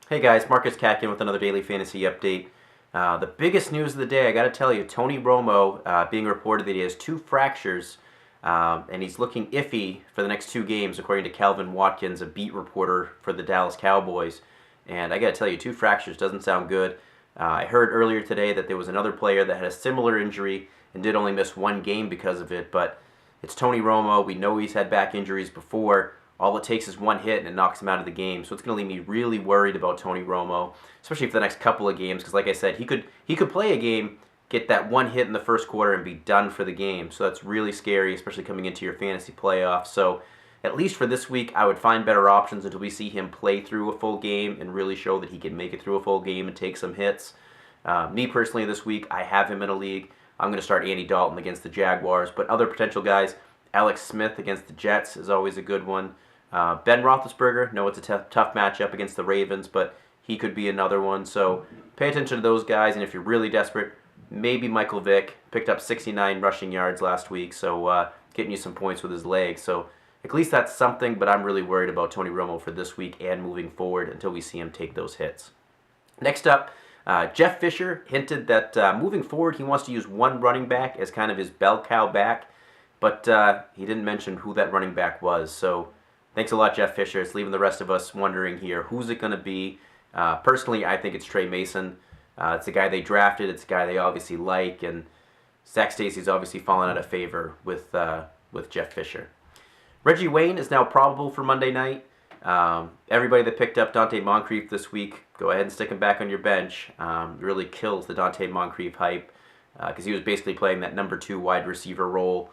Hey guys, Marcus Catkin with another daily fantasy update. The biggest news of the day, I got to tell you, Tony Romo being reported that he has two fractures and he's looking iffy for the next two games, according to Calvin Watkins, a beat reporter for the Dallas Cowboys. And I got to tell you, two fractures doesn't sound good. I heard earlier today that there was another player that had a similar injury and did only miss one game because of it, but it's Tony Romo. We know he's had back injuries before. All it takes is one hit and it knocks him out of the game. So it's going to leave me really worried about Tony Romo, especially for the next couple of games. Because like I said, he could play a game, get that one hit in the first quarter, and be done for the game. So that's really scary, especially coming into your fantasy playoffs. So at least for this week, I would find better options until we see him play through a full game and really show that he can make it through a full game and take some hits. Me personally, this week I have him in a league. I'm going to start Andy Dalton against the Jaguars, but other potential guys. Alex Smith against the Jets is always a good one. Ben Roethlisberger, no, it's a tough matchup against the Ravens, but he could be another one. So pay attention to those guys, and if you're really desperate, maybe Michael Vick picked up 69 rushing yards last week, so getting you some points with his legs. So at least that's something, but I'm really worried about Tony Romo for this week and moving forward until we see him take those hits. Next up, Jeff Fisher hinted that moving forward he wants to use one running back as kind of his bell cow back, but he didn't mention who that running back was. So thanks a lot, Jeff Fisher. It's leaving the rest of us wondering here, who's it going to be? Personally, I think it's Trey Mason. It's a guy they drafted. It's a guy they obviously like, and Zach Stacy's obviously fallen out of favor with Jeff Fisher. Reggie Wayne is now probable for Monday night. Everybody that picked up Dante Moncrief this week, go ahead and stick him back on your bench. It really kills the Dante Moncrief hype because he was basically playing that number 2 wide receiver role.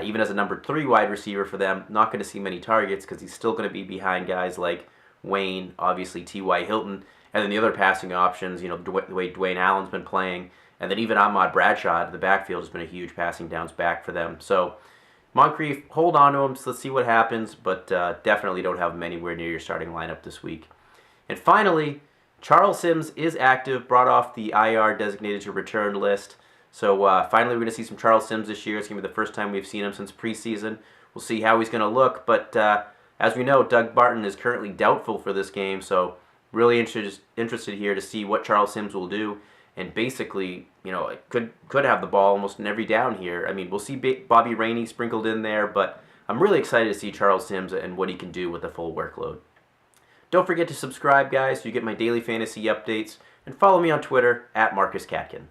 Even as a number 3 wide receiver for them, not going to see many targets because he's still going to be behind guys like Wayne, obviously T.Y. Hilton, and then the other passing options, the way Dwayne Allen's been playing, and then even Ahmad Bradshaw at the backfield has been a huge passing downs back for them. So Moncrief, hold on to him, so let's see what happens, but definitely don't have him anywhere near your starting lineup this week. And finally, Charles Sims is active, brought off the IR designated to return list. So finally we're going to see some Charles Sims this year. It's going to be the first time we've seen him since preseason. We'll see how he's going to look, but as we know, Doug Martin is currently doubtful for this game, so really interested here to see what Charles Sims will do. And basically, could have the ball almost in every down here. I mean, we'll see Bobby Rainey sprinkled in there, but I'm really excited to see Charles Sims and what he can do with the full workload. Don't forget to subscribe, guys, so you get my daily fantasy updates, and follow me on Twitter @MarcusCatkin.